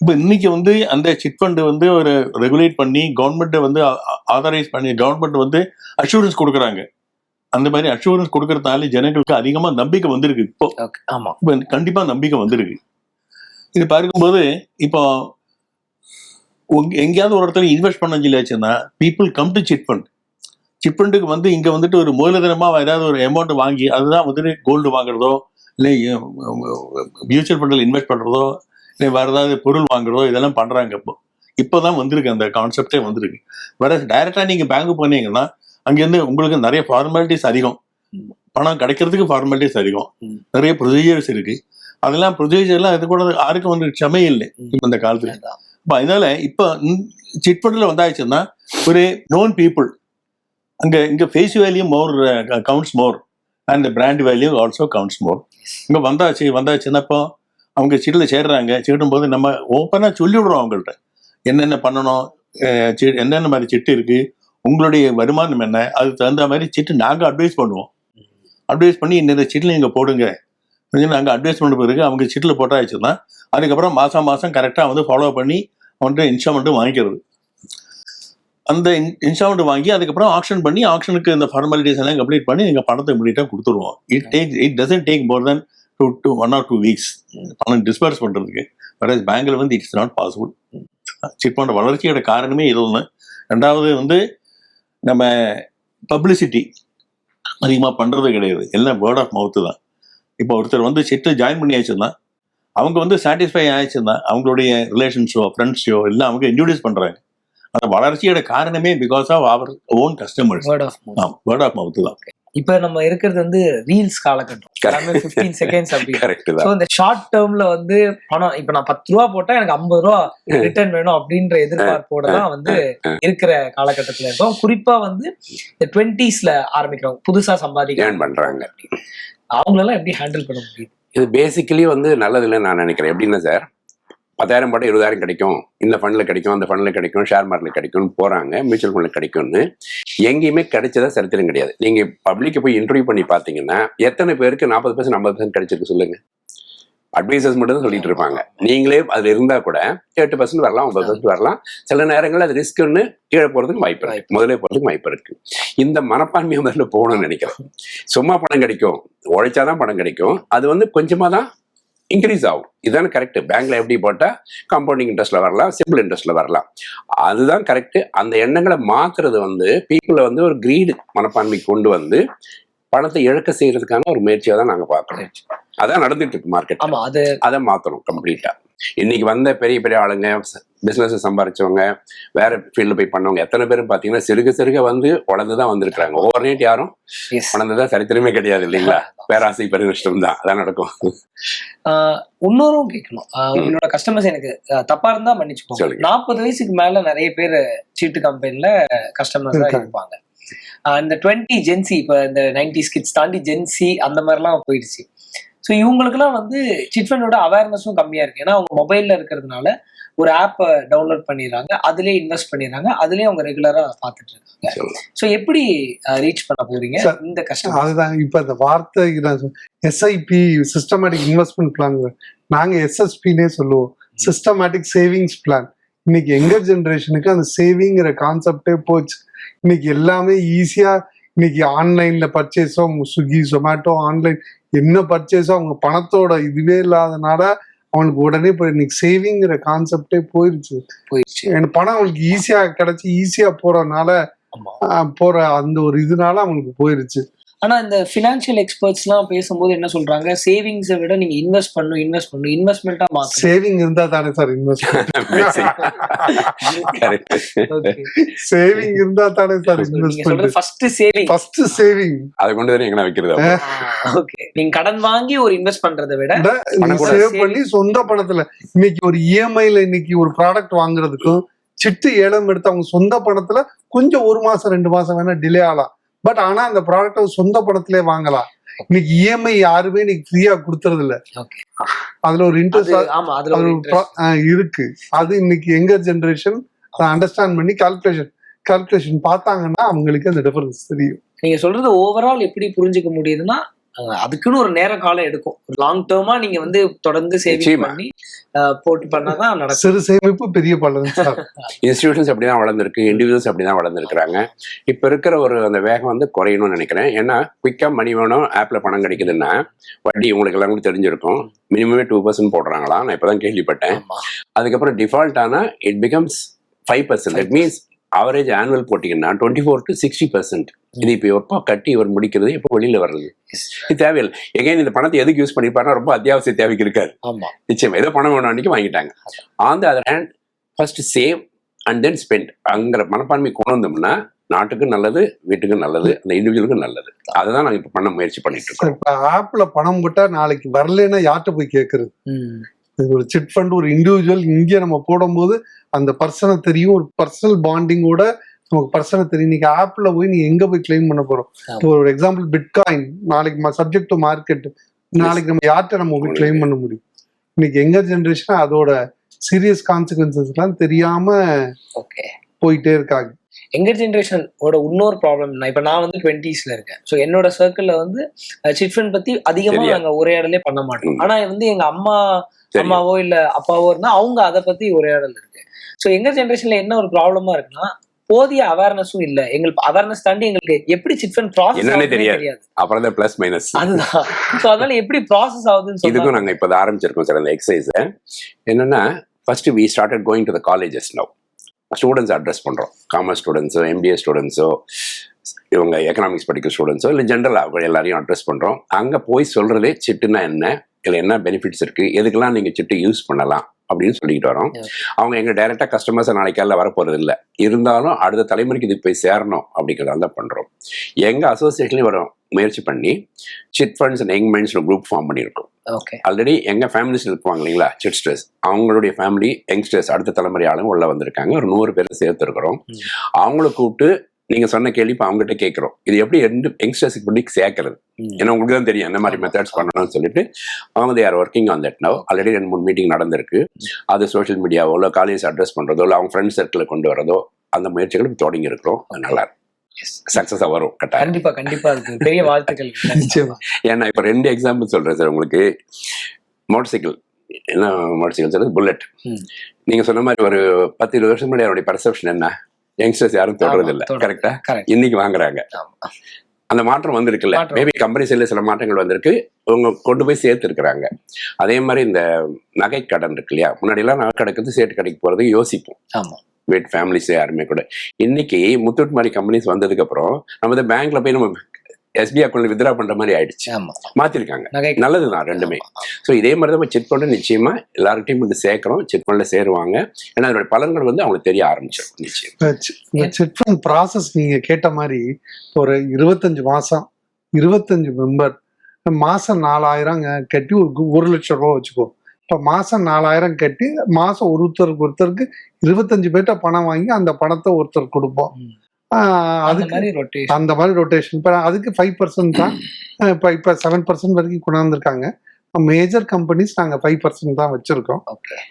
இப்போ இன்னைக்கு வந்து அந்த சிட் ஃபண்டு வந்து ஒரு ரெகுலேட் பண்ணி கவர்மெண்ட்டை வந்து ஆதரைஸ் பண்ணி கவர்மெண்ட் வந்து அஷூரன்ஸ் கொடுக்குறாங்க. அந்த மாதிரி அஷூரன்ஸ் கொடுக்கறதுனால ஜனங்களுக்கு அதிகமா நம்பிக்கை வந்திருக்கு. இப்போ இப்போ கண்டிப்பா நம்பிக்கை வந்திருக்கு. இது பார்க்கும்போது இப்போ எங்கேயாவது ஒரு இடத்துல இன்வெஸ்ட் பண்ண சொல்லியாச்சுன்னா people come to chit fund. Chit ஃபண்டுக்கு வந்து இங்க வந்துட்டு ஒரு மூலதனமா ஏதாவது ஒரு அமௌண்ட் வாங்கி அதுதான் வந்துட்டு கோல்டு வாங்குறதோ இல்லை மியூச்சுவல் ஃபண்டில் இன்வெஸ்ட் பண்றதோ இல்லை வேற ஏதாவது பொருள் வாங்குறதோ இதெல்லாம் பண்றாங்க. இப்போதான் வந்திருக்கு அந்த கான்செப்டே வந்திருக்கு. வேற டைரக்டா நீங்க பேங்க் போனீங்கன்னா அங்கேருந்து உங்களுக்கு நிறைய ஃபார்மாலிட்டிஸ் அதிகம், பணம் கிடைக்கிறதுக்கு ஃபார்மாலிட்டிஸ் அதிகம், நிறைய ப்ரொசீஜர்ஸ் இருக்கு. அதெல்லாம் ப்ரொசீஜர்லாம் இது கூட யாருக்கும் வந்து க்ஷமே இல்லை இப்போ இந்த காலத்துல. இப்போ அதனால இப்போ சிட் ஃபண்ட்ல வந்தாச்சுன்னா ஒரு நோன் பீப்புள் அங்கே இங்கே face value more counts more and brand value also counts more. இங்கே வந்தாச்சுன்னா இப்போ அவங்க சிட்டில் சேர்றாங்க. சேரும்போது நம்ம ஓப்பனாக சொல்லி விடுறோம் அவங்கள்ட்ட என்னென்ன பண்ணணும், என்னென்ன மாதிரி சிட்டு இருக்கு, உங்களுடைய வருமானம் என்ன, அதுக்கு தகுந்த மாதிரி சிட்டு நாங்கள் அட்வைஸ் பண்ணுவோம். அட்வைஸ் பண்ணி இந்த சிட்டில் நீங்கள் போடுங்க நாங்கள் அட்வைஸ் பண்ண பிறகு அவங்க சிட்டில் போட்டாச்சுன்னா அதுக்கப்புறம் மாதம் கரெக்டாக வந்து ஃபாலோ பண்ணி அவன்கிட்ட இன்ஸ்டால்மெண்ட்டும் வாங்கிக்கிறது. அந்த இன்ஸ்டால்மெண்ட் வாங்கி அதுக்கப்புறம் ஆக்ஷன் பண்ணி ஆக்ஷனுக்கு இந்த ஃபார்மாலிட்டிஸ் எல்லாம் கம்ப்ளீட் பண்ணி நீங்கள் பணத்தை இமீடியட்டாக கொடுத்துருவோம். It doesn't take more than 1 or 2 weeks பணம் டிஸ்பர்ஸ் பண்ணுறதுக்கு. வேற பேங்க்ல வந்து it's not possible. Chit fund வளர்ச்சியோட காரணமே இது ஒன்று. ரெண்டாவது வந்து நம்ம பப்ளிசிட்டி அதிகமாக பண்ணுறது கிடையாது, எல்லாம் வேர்ட் ஆஃப் மவுத்து தான். இப்போ ஒருத்தர் வந்து சிட்டு ஜாயின் பண்ணியாச்சுன்னா அவங்க வந்து சாட்டிஸ்ஃபை ஆயிடுச்சுன்னா அவங்களுடைய ரிலேஷன்ஸோ ஃப்ரெண்ட்ஸோ எல்லாம் அவங்க இன்ட்ரோடியூஸ் பண்ணுறாங்க. அந்த வளர்ச்சியோட காரணமே because of our own customers. Word of mouth தான். இப்ப நம்ம இருக்கிறது வந்து ரீல்ஸ் காலகட்டம், 15 seconds அப்படி. சோ இந்த ஷார்ட் டேர்ம்ல வந்து பணம் இப்ப நான் 10 ரூபா போட்டா எனக்கு 50 ரூபா ரிட்டர்ன் வேணும் அப்படின்ற எதிர்பார்ப்போட தான் வந்து இருக்கிற காலகட்டத்துல இருக்கோம். குறிப்பா வந்து இந்த 20s ஆரம்பிக்கிறவங்க புதுசா சம்பாதிக்க பண்றாங்க. அவங்களெல்லாம் எப்படி ஹேண்டில் பண்ண முடியும்? இது பேசிக்கலி வந்து நல்லது இல்லைன்னு நான் நினைக்கிறேன். எப்படின்னா சார், 10,000 போட்டால் 20,000 கிடைக்கும், இந்த ஃபண்டில் கிடைக்கும், அந்த ஃபண்டில் கிடைக்கும், ஷேர் மார்க்கெட்டில் கிடைக்கும்னு போகிறாங்க, மியூச்சுவல் ஃபண்டில் கிடைக்கும்னு. எங்கேயுமே கிடைச்சதா சரித்திரம் கிடையாது. நீங்கள் பப்ளிக்கை போய் இன்டர்வியூ பண்ணி பார்த்தீங்கன்னா எத்தனை பேருக்கு 40% 50% கிடைச்சிருக்கு சொல்லுங்க. அட்வைசர்ஸ் மட்டும் தான் சொல்லிட்டு இருப்பாங்க. நீங்களே அதில் இருந்தால் கூட 8% வரலாம், 9% வரலாம். சில நேரங்களில் அது ரிஸ்க்குன்னு கீழே போகிறதுக்கு வாய்ப்பு இருக்கு, முதலே போகிறதுக்கு வாய்ப்பு இருக்கு. இந்த மனப்பான்மையை முதல்ல போகணும்னு நினைக்கிறேன். சும்மா பணம் கிடைக்கும், உழைச்சாதான் பணம் கிடைக்கும், அது வந்து கொஞ்சமாக தான் இன்க்ரீஸ் ஆகும். இதுதானே கரெக்ட். பேங்க்ல எப்படி போட்டால் காம்பவுண்டிங் இன்ட்ரெஸ்ட்ல வரலாம், சிம்பிள் இன்ட்ரெஸ்ட்ல வரலாம், அதுதான் கரெக்ட். அந்த எண்ணங்களை மாத்துறது வந்து பீப்புளை வந்து ஒரு கிரீடு மனப்பான்மை கொண்டு வந்து பணத்தை இழக்க செய்யறதுக்கான ஒரு முயற்சியாக தான் நாங்கள் பார்க்கணும். அதான் நடந்துட்டு இருக்கு மார்க்கெட். அதை மாற்றணும் கம்ப்ளீட்டா. இன்னைக்கு வந்த பெரிய பெரிய ஆளுங்க, பிசினஸ் சம்பாரிச்சவங்க, வேற ஃபீல்டு போய் பண்ணவங்க எத்தனை பேரும் பார்த்தீங்கன்னா சிறுக சிறுக வந்து வளர்ந்துதான் வந்திருக்காங்க. ஓவர் நைட் யாரும் வளர்ந்துதான் சரித்திரமே கிடையாது இல்லைங்களா. பேராசை பெருநஷ்டம் தான், அதான் நடக்கும். இன்னொரும் கேட்கணும், உங்களோட கஸ்டமர்ஸ் எனக்கு தப்பா இருந்தா மன்னிச்சுக்கோங்க. 40 வயசுக்கு மேல நிறைய பேர் சீட்டு கம்பெனில கஸ்டமர்ஸ் இருப்பாங்க. இந்த 20 ஜென்சி, இப்போ இந்த 90s கிட்ஸ் தாண்டி ஜென்சி அந்த மாதிரிலாம் போயிடுச்சு. ஸோ இவங்களுக்குலாம் வந்து சிட் ஃபண்டோட அவேர்னஸும் கம்மியா இருக்கு. ஏன்னா அவங்க மொபைல்ல இருக்கிறதுனால ஒரு ஆப்பை டவுன்லோட் பண்ணிடுறாங்க, அதுலேயே இன்வெஸ்ட் பண்ணிடுறாங்க, அதுலேயே அவங்க ரெகுலரா பார்த்துட்டு இருக்காங்க. ஸோ எப்படி ரீச் பண்ண போறீங்க இந்த கஸ்டமர்? அதுதான் இப்போ இந்த வார்த்தை எஸ்ஐபி, சிஸ்டமேட்டிக் இன்வெஸ்ட்மெண்ட் பிளான், நாங்க எஸ்எஸ்பின்னே சொல்லுவோம், சிஸ்டமேட்டிக் சேவிங்ஸ் பிளான். இன்னைக்கு எங்கர் ஜென்ரேஷனுக்கு அந்த சேவிங்கிற கான்செப்டே போச்சு. இன்னைக்கு எல்லாமே ஈஸியா, இன்னைக்கு ஆன்லைன்ல பர்ச்சேஸோ, ஸ்விக்கி ஜொமேட்டோ, ஆன்லைன் என்ன பர்ச்சேஸோ அவங்க பணத்தோட இதுவே இல்லாதனால அவனுக்கு உடனே இப்போ இன்னைக்கு சேவிங்கிற கான்செப்டே போயிடுச்சு. எனக்கு பணம் அவனுக்கு ஈஸியா கிடைச்சி ஈஸியா போறதுனால போற அந்த ஒரு இதனால அவனுக்கு போயிருச்சு. ஆனா இந்த ஃபினான்ஷியல் எக்ஸ்பர்ட்ஸ் எல்லாம் பேசும்போது என்ன சொல்றாங்க, சேவிங்ஸை விட நீங்க இன்வெஸ்ட் பண்ணணும், இன்வெஸ்ட்மெண்ட்டா மாத்தணும். சேவிங் இருந்தா தானே சார் இன்வெஸ்ட்மெண்ட். சேவிங் இருந்தா தானே சார் இன்வெஸ்ட்மெண்ட். ஃபர்ஸ்ட் சேவிங் அதை கொண்டு வந்து எங்க வைக்கிறது. ஓகே, நீங்க கடன் வாங்கி ஒரு இன்வெஸ்ட் பண்றதை விட சேவ் பண்ணி சொந்த பணத்துல, இன்னைக்கு ஒரு இஎம்ஐல இன்னைக்கு ஒரு ப்ராடக்ட் வாங்குறதுக்கும் சிட்டு ஏலம் எடுத்து அவங்க சொந்த பணத்துல கொஞ்சம் 1 மாசம் 2 மாசம் வேணா டிலே ஆகலாம். பட் ஆனா அந்த ப்ராடக்ட் சொந்த பணத்திலே வாங்கலாம். இன்னைக்கு இஎம்ஐ யாருமே இன்னைக்கு ஃப்ரீயா கொடுத்துறது இல்ல. அதுல ஒரு இன்ட்ரெஸ்ட் இருக்கு. அது இன்னைக்கு எங்கர் ஜெனரேஷன் அதை அண்டர்ஸ்டாண்ட் பண்ணி கால்குலேஷன் பார்த்தாங்கன்னா அவங்களுக்கு அந்த டிஃபரன்ஸ் தெரியும். நீங்க சொல்றது ஓவரால் எப்படி புரிஞ்சுக்க முடியுதுன்னா, அதுக்குன்னு ஒரு நேர காலம் எடுக்கும். ஒரு லாங் டேர்மா நீங்க வந்து தொடர்ந்து சேவிங் பண்ணி போட்டு பண்ணாதான் நடக்கும். சிறு சேமிப்பு பெரிய பலன். இன்ஸ்டிடியூஷன்ஸ் அப்படிதான் வளர்ந்துருக்கு, இண்டிவிஜுவல்ஸ் அப்படிதான் வளர்ந்துருக்காங்க. இப்ப இருக்கிற ஒரு அந்த வேகம் வந்து குறையணும்னு நினைக்கிறேன். ஏன்னா குயிக்கா மணி வேணும், ஆப்ல பணம் கிடைக்குதுன்னா வட்டி உங்களுக்கு எல்லாம் கூட தெரிஞ்சிருக்கும், மினிமமே 2% போடுறாங்களா, நான் இப்பதான் கேள்விப்பட்டேன். அதுக்கப்புறம் டிஃபால்ட் ஆனா it becomes 5%. That means average annual போட்டிங்கன்னா 24 to 60%. இது இப்போ எப்போ கட்டி இவர் முடிக்கிறது, எப்போ வெளியில வர்றது, இது தேவையில்லை. எகைன் இந்த பணத்தை எதுக்கு யூஸ் பண்ணிருப்பாருன்னா ரொம்ப அத்தியாவசிய தேவைக்கு இருக்காரு. நிச்சயமா ஏதோ பணம் வேணும் அன்னைக்கு வாங்கிட்டாங்க. On the other hand first save and then spend அங்கிற மனப்பான்மை கொண்டு வந்தோம்னா நாட்டுக்கும் நல்லது, வீட்டுக்கும் நல்லது, அந்த இண்டிவிஜுவலுக்கும் நல்லது. அதுதான் நாங்கள் இப்போ பண்ண முயற்சி பண்ணிட்டு இருக்கோம். இப்போ ஆப்ல பணம் போட்டா நாளைக்கு வரலன்னா யார்கிட்ட போய் கேட்கறது? ஒரு சிட் ஃபண்ட் ஒரு இண்டிவிஜுவல் இங்கே நம்ம போடும்போது அந்த பர்சனை தெரியும், ஒரு பர்சனல் பாண்டிங்கோட நமக்கு பர்சனை தெரியும். இன்னைக்கு ஆப்ல போய் நீ எங்க போய் கிளைம் பண்ண போறோம்? ஒரு எக்ஸாம்பிள் பிட்காயின், நாளைக்கு சப்ஜெக்ட் டு மார்க்கெட், நாளைக்கு நம்ம யார்கிட்ட நம்ம போய் கிளைம் பண்ண முடியும்? இன்னைக்கு எங்கர் ஜெனரேஷன் அதோட சீரியஸ் கான்சிக்வன்சஸ் எல்லாம் தெரியாம போயிட்டே இருக்காங்க. எங்கர் ஜென்ரேஷனோட இன்னொரு ப்ராப்ளம், இப்ப நான் வந்து 20ஸ்ல இருக்கேன். ஸோ என்னோட சர்க்கிள்ல வந்து சிட் ஃபண்ட் பத்தி அதிகமா நாங்க உரையாடலே பண்ண மாட்டோம். ஆனா வந்து எங்க அம்மாவோ இல்ல அப்பாவோ இருந்தா அவங்க அதை பத்தி உரையாடல் இருக்கு. ஸோ எங்கர் ஜென்ரேஷன்ல என்ன ஒரு ப்ராப்ளமா இருக்குன்னா, போதிய அவேர்னஸும் இல்ல. எங்களுக்கு அவேர்னஸ் தாண்டி எங்களுக்கு எப்படி சிட் ஃபண்ட் ப்ராசஸ் தெரியாது. அப்புறம் தான் பிளஸ் மைனஸ் அதுதான். ஸோ அதனால எப்படி ப்ராசஸ் ஆகுதுன்னு இதுக்கும் நாங்க இப்ப ஆரம்பிச்சிருக்கோம் சார் அந்த எக்ஸசைஸ். என்னன்னா first we started going to the colleges now. Students address பண்ணுறோம், காமர்ஸ் ஸ்டூடெண்ட்ஸோ, எம்பிஏ ஸ்டூடெண்ட்ஸோ, இவங்க எக்கனாமிக்ஸ் படிக்கிற ஸ்டூடெண்ட்ஸோ, இல்லை ஜென்ரலாக எல்லாரையும் அட்ரஸ் பண்ணுறோம். அங்கே போய் சொல்கிறதே சிட்டுனா என்ன, இதில் என்ன பெனிஃபிட்ஸ் இருக்குது, எதுக்கெல்லாம் நீங்கள் சிட்டு யூஸ் பண்ணலாம் அப்படின்னு சொல்லிக்கிட்டு வரோம். அவங்க எங்கள் டைரெக்டாக கஸ்டமர்ஸை நாளைக்கால வரப்போகிறது இல்லை, இருந்தாலும் அடுத்த தலைமுறைக்கு இது போய் சேரணும் அப்படிங்கிறத தான் பண்ணுறோம். எங்கள் அசோசியேஷன்லேயும் வரோம் முயற்சி பண்ணி chit funds and young minds group form பண்ணியிருக்கோம். ஆல்ரெடி எங்க ஃபேமிலிஸ் இருப்பாங்க இல்லைங்களா, சிட்ஸ்டர்ஸ், அவங்களுடைய ஃபேமிலி யங்ஸ்டர்ஸ் அடுத்த தலைமுறை ஆளுங்க உள்ள வந்திருக்காங்க. ஒரு 100 பேரை சேர்த்து இருக்கிறோம். அவங்கள கூப்பிட்டு நீங்க சொன்ன கேள்வி இப்போ அவங்ககிட்ட கேட்குறோம், இது எப்படி யங்ஸ்டர்ஸுக்கு பண்ணி சேர்க்கறது, ஏன்னா உங்களுக்கு தான் தெரியும் என்ன மாதிரி மெத்தட்ஸ் பண்ணணும்னு சொல்லிட்டு அவங்க they are working on that now. Already 2-3 meeting நடந்திருக்கு. அது சோஷியல் மீடியாவோ இல்லை காலேஜ் அட்ரஸ் பண்றதோ இல்லை அவங்க ஃப்ரெண்ட் சர்க்கிளை கொண்டு வரதோ அந்த முயற்சிகள் தொடங்கி இருக்கிறோம். அது நல்லா சக்சஸா வரும் கட்டாயம். கண்டிப்பா கண்டிப்பா அதுக்கு பெரிய வாழ்த்துக்கள். நிச்சயமா. ஏன்னா இப்போ 2 எக்ஸாம்பிள் சொல்றேன் சார் உங்களுக்கு. மோட்டர் சைக்கிள், என்ன மோட்டர் சைக்கிள் சொல்றது, புல்லட். நீங்க சொன்ன மாதிரி ஒரு 10-20 வருஷம் முன்னாடி அவருடைய பர்செப்ஷன் என்ன, யங்ஸ்டர்ஸ் யாரும் தொடறது இல்லை. கரெக்டா? இன்னைக்கு வாங்குறாங்க. அந்த மாற்றம் வந்திருக்குல்ல. மேபி கம்பெனி சைட்ல சில மாற்றங்கள் வந்திருக்கு, அவங்க கொண்டு போய் சேர்த்து இருக்கிறாங்க. அதே மாதிரி இந்த நகை கடன் இருக்கு இல்லையா, முன்னாடி எல்லாம் நகை கடைக்கு சேட்டு கடைக்கு போறதுக்கு யோசிப்போம். ஆமா. வீட் ஃபேமிலிஸ் யாருமே கூட. இன்னைக்கு முத்தூட் மாதிரி கம்பெனிஸ் வந்ததுக்கு அப்புறம் நம்ம இந்த பேங்க்ல போய் நம்ம SBI அக்கௌண்ட்ல வித்ரா பண்ற மாதிரி ஆயிடுச்சு. மாத்திருக்காங்க. நல்லதுதான் ரெண்டுமே. ஸோ இதே மாதிரி தான் சிட் ஃபண்ட் நிச்சயமா எல்லார்கிட்டையும் வந்து சேர்க்கிறோம். சிட் ஃபண்ட்ல சேருவாங்க. ஏன்னா அதோட பலன்கள் வந்து அவங்களுக்கு தெரிய ஆரம்பிச்சிடும். நிச்சயம் சிட் ஃபண்ட் ப்ராசஸ் நீங்க கேட்ட மாதிரி ஒரு 25 மாசம் 25 மெம்பர் மாசம் 4000 கட்டி ஒரு 1 லட்சம் ரூபா வச்சுக்கோ. இப்ப மாசம் 4000 கட்டி மாசம் ஒருத்தருக்கு 25 பேர்ட்ட பணம் வாங்கி அந்த பணத்தை ஒருத்தர் கொடுப்போம். அதுக்கு அந்த மாதிரி ரொட்டேஷன். இப்ப அதுக்கு 5% தான். இப்ப 7% வரைக்கும் கொண்டாந்துருக்காங்க. மேஜர் கம்பெனிஸ் நாங்க 5% தான் வச்சிருக்கோம்.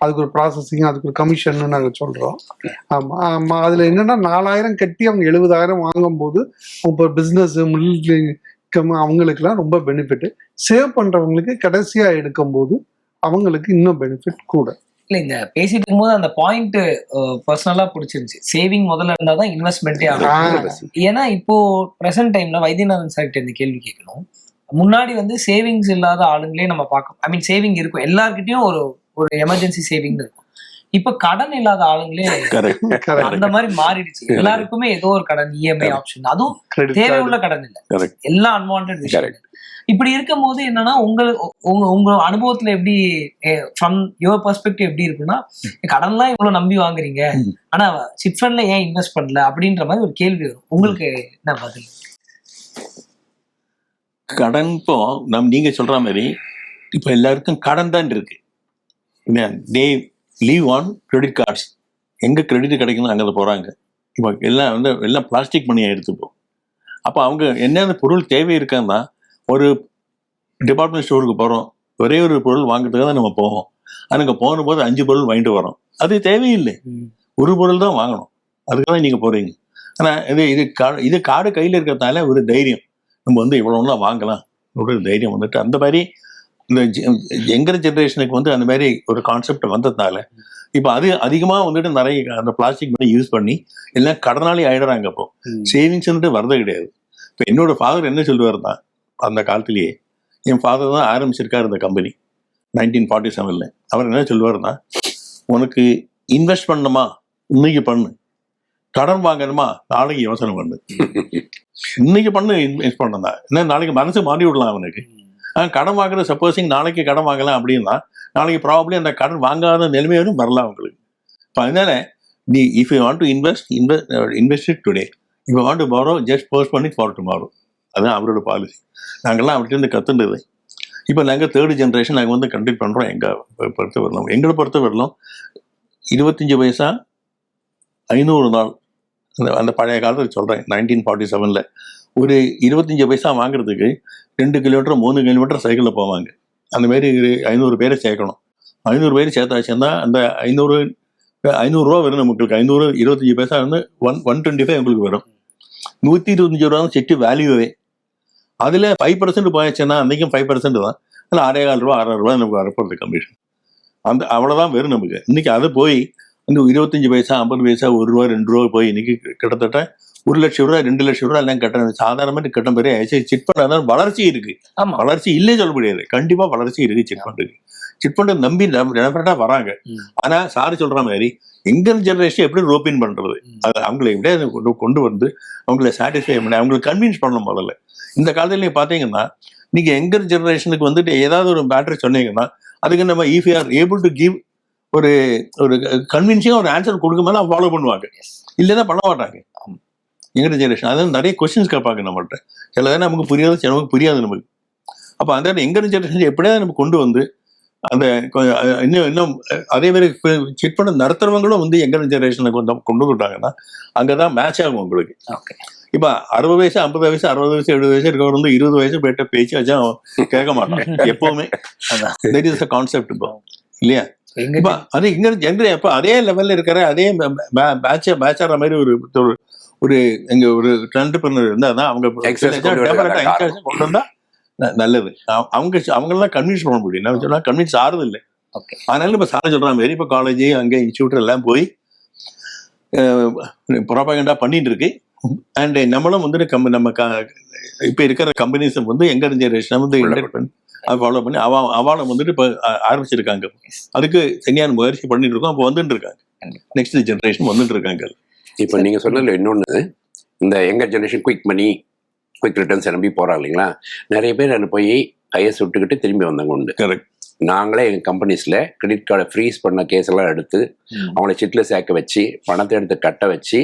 அதுக்கு ஒரு ப்ராசஸிங், அதுக்கு ஒரு கமிஷன் நாங்க சொல்றோம். ஆமா. அதுல என்னன்னா 4000 கட்டி அவங்க 70,000 வாங்கும் போது இப்போ பிசினஸ் அவங்களுக்கு எல்லாம் ரொம்ப பெனிஃபிட். சேவ் பண்றவங்களுக்கு கடைசியா எடுக்கும் போது அவங்களுக்கு இன்னும் பெனிஃபிட் கூட. இல்ல இந்த பேசிட்டு இருக்கும்போது அந்த பாயிண்ட் பர்சனலா பிடிச்சிருந்துச்சு. சேவிங் முதல்ல இருந்தாதான் இன்வெஸ்ட்மெண்ட்டே ஆகும். ஏன்னா இப்போ பிரசன்ட் டைம்ல வைத்தியநாதன் சார் கிட்ட இந்த கேள்வி கேட்கணும். முன்னாடி வந்து சேவிங்ஸ் இல்லாத ஆளுங்களே நம்ம பார்க்கணும். ஐ மீன் சேவிங் இருக்கும், எல்லார்கிட்டயும் ஒரு எமர்ஜென்சி சேவிங் இருக்கும். இப்ப கடன் இல்லாத ஆளுங்களே அந்த மாதிரி மாறிடுச்சு. எல்லாருக்குமே ஏதோ ஒரு கடன், EMI ஆப்ஷன், அதுவும் தேவையுள்ள கடன் இல்லை, எல்லாம் அன்வான்ட் விஷயம். இப்படி இருக்கும் போது என்னன்னா உங்க அனுபவத்துல எப்படி, ஃப்ரம் யுவர் பெர்ஸ்பெக்டிவ் எப்படி இருக்குன்னா, கடன்லாம் இவ்வளவு நம்பி வாங்குறீங்க, ஆனா சிட் ஃபண்ட்ல ஏன் இன்வெஸ்ட் பண்ணல அப்படின்ற மாதிரி ஒரு கேள்வி வரும். உங்களுக்கு என்ன பதில்? கடன் இப்போ நீங்க சொல்ற மாதிரி இப்போ எல்லாருக்கும் கடன் தான் இருக்கு. தே லீவ் ஆன் கிரெடிட் கார்ட்ஸ். எங்க கிரெடிட் கிடைக்கணும் அங்கே போறாங்க. இப்போ எல்லாம் பிளாஸ்டிக் மணியை எடுத்துப்போம். அப்போ அவங்க என்னென்ன பொருள் தேவை இருக்கான்னா, ஒரு டிபார்ட்மெண்ட் ஸ்டோருக்கு போகிறோம், ஒரே ஒரு பொருள் வாங்குறதுக்காக தான் நம்ம போவோம். அங்கே போகும்போது 5 பொருள் வாங்கிட்டு வரோம். அது தேவையில்லை, ஒரு பொருள் தான் வாங்கணும். அதுக்காக தான் நீங்கள் போகிறீங்க. ஆனால் இது கார்டு கையில் இருக்கிறதுனால ஒரு தைரியம், நம்ம வந்து இவ்வளோலாம் வாங்கலாம் ஒரு தைரியம் வந்துட்டு. அந்த மாதிரி இந்த யங்கர் ஜென்ரேஷனுக்கு வந்து அந்த மாதிரி ஒரு கான்செப்ட் வந்ததுனால இப்போ அது அதிகமாக வந்துட்டு நிறைய அந்த பிளாஸ்டிக் மணி யூஸ் பண்ணி எல்லாம் கடனாளி ஆயிடுறாங்க. அப்போ சேவிங்ஸ்ன்ட்டு வரது கிடையாது. இப்போ என்னோட ஃபாதர் என்ன சொல்லுவார் தான், அந்த காலத்திலேயே என் ஃபாதர் தான் ஆரம்பிச்சிருக்காரு இந்த கம்பெனி 1947. அவர் என்ன சொல்லுவார்னா, உனக்கு இன்வெஸ்ட் பண்ணணுமா இன்னைக்கு பண்ணு, கடன் வாங்கணுமா நாளைக்கு யோசனை பண்ணு. இன்னைக்கு பண்ணு இன்வெஸ்ட் பண்ணதான், என்ன நாளைக்கு மனசு மாறி விடலாம் அவனுக்கு. கடன் வாங்குற சப்போஸிங் நாளைக்கு கடன் வாங்கலாம் அப்படின்னா நாளைக்கு ப்ராபப்ளி அந்த கடன் வாங்காத நிலைமையும் வரலாம் உங்களுக்கு. இப்போ அதனால நீ if you want to invest it today, இப்போ want to borrow just post பண்ணி ஃபார் டுமாரோ. அதுதான் அவரோட பாலிசி. நாங்கள்லாம் அவர்கிட்ட கற்றுண்டது. இப்போ நாங்கள் 3rd ஜென்ரேஷன் நாங்கள் வந்து கண்டக்ட் பண்ணுறோம். எங்களை பொறுத்த வரலாம் 25 பைசா 500 நாள். அந்த பழைய காலத்தில் சொல்கிறேன், 1947 ஒரு 25 பைசா வாங்குறதுக்கு 2 கிலோமீட்டர் 3 கிலோமீட்டர் சைக்கிளில் போவாங்க. அந்த மாதிரி 500 பேரை சேர்க்கணும். 500 பேர் சேர்த்தாச்சுன்னா அந்த 500 ரூபா வரும் நமக்கு. 500 25 பைசா வந்து 125 உங்களுக்கு வரும். 125 ரூபா தான் செட்டு வேல்யூவே. அதில் 5% போயாச்சுன்னா அன்றைக்கும் 5% தான். அதில் 6,500 ரூபா 6,000 ரூபா நமக்கு வரப்போகிறது கமிஷன். அவ்வளோதான் வரும் நமக்கு. இன்னைக்கு அது போய் அந்த 25 பைசா 50 பைசா 1 ரூபா 2 ரூபா போய் இன்னைக்கு கிட்டத்தட்ட 1 லட்சம் ரூபா 2 லட்சம் ரூபா எல்லாம் கட்டணும். சாதாரணமாக கட்டம் பெரிய ஆயிடுச்சு. சிட் ஃபண்ட் அதான் வளர்ச்சி இருக்கு. வளர்ச்சி இல்லையே சொல்ல முடியாது, கண்டிப்பா வளர்ச்சி இருக்கு சிட் ஃபண்டுக்கு. சிட் ஃபண்ட் நம்பி டெஃபினட்டா வராங்க. ஆனா சாரி சொல்ற மாதிரி எங்கர் ஜெனரேஷன் எப்படி ரோப்பின் பண்றது, அது அவங்களை எப்படியா கொண்டு வந்து அவங்களை சாட்டிஸ்ஃபை பண்ணி அவங்களுக்கு கன்வின்ஸ் பண்ணணும். முதல்ல இந்த காலத்துல நீங்க பாத்தீங்கன்னா, நீங்க எங்கர் ஜெனரேஷனுக்கு வந்துட்டு ஏதாவது ஒரு மேட்டர் சொன்னீங்கன்னா அதுக்கு நம்ம if you are able to give ஒரு கன்வின்சிங்கா ஒரு ஆன்சர் கொடுக்கும் போது ஃபாலோ பண்ணுவாங்க, இல்லைன்னா பண்ண மாட்டாங்க. எங்கர் ஜெனரேஷன் அதாவது நிறைய கொஸ்டின்ஸ் கேட்பாங்க நம்மள்கிட்ட. சிலதான் நமக்கு புரியாது, சிலவங்க புரியாது நமக்கு. அப்போ அந்த எங்கர் ஜெனரேஷன் எப்படியாவது நம்ம கொண்டு வந்து அந்த இன்னும் அதே மாதிரி சிட் ஃபண்ட் நடத்துறவங்களும் வந்து எங்க ஜெனரேஷனுக்கு கொண்டு வந்துட்டாங்கன்னா அங்கதான் மேட்ச் ஆகும் உங்களுக்கு. ஓகே. இப்ப 60 வயசு 50 வயசு 60 வயசு 70 வயசு இருக்கவர் வந்து 20 வயசு போயிட்ட பேச்சு வச்சா கேட்க மாட்டான் எப்பவுமே. தட் இஸ் கான்செப்ட் இப்போ இல்லையா? இப்ப அது இங்க இப்ப அதே லெவல்ல இருக்கிற அதே பேட்ச் ஆற மாதிரி ஒரு எங்க ஒரு என்டர்பிரனர் இருந்தா தான் அவங்க கொண்டு வந்தா நல்லது. அவங்கெல்லாம் கன்வின்ஸ் பண்ண முடியும். நான் சொன்னா கன்வின்ஸ் ஆறுது இல்லை. அதனால இப்ப சார் சொல்ற மாதிரி இப்ப காலேஜ் அங்க இன்ஸ்டியூட் எல்லாம் போய் ப்ராபகண்டா பண்ணிட்டு இருக்கு. அண்ட் நம்மளும் வந்து நம்ம இப்ப இருக்கிற கம்பெனிஸ் வந்து எங்க ஜெனரேஷன் வந்து ஃபாலோ பண்ணி அவளை வந்துட்டு இப்ப ஆரம்பிச்சிருக்காங்க. அதுக்கு சரியான முயற்சி பண்ணிட்டு இருக்கோம். அப்போ வந்துட்டு இருக்காங்க. நெக்ஸ்ட் ஜெனரேஷன் வந்துட்டு இருக்காங்க. இப்ப நீங்க சொன்னதுல இன்னொன்னு, இந்த எங்க ஜெனரேஷன் குயிக் மணி குயிக் ரிட்டர்ன்ஸ் நம்பி போறாங்க இல்லைங்களா? நிறைய பேர் அதில் போய் கையை சுட்டுக்கிட்டு திரும்பி வந்தவங்க உண்டு. கரெக்ட். நாங்களே எங்கள் கம்பெனிஸில் கிரெடிட் கார்டை ஃப்ரீஸ் பண்ண கேஸ் எல்லாம் எடுத்து அவங்கள சிட்டில் சேர்க்க வச்சு பணத்தை எடுத்து கட்ட வச்சு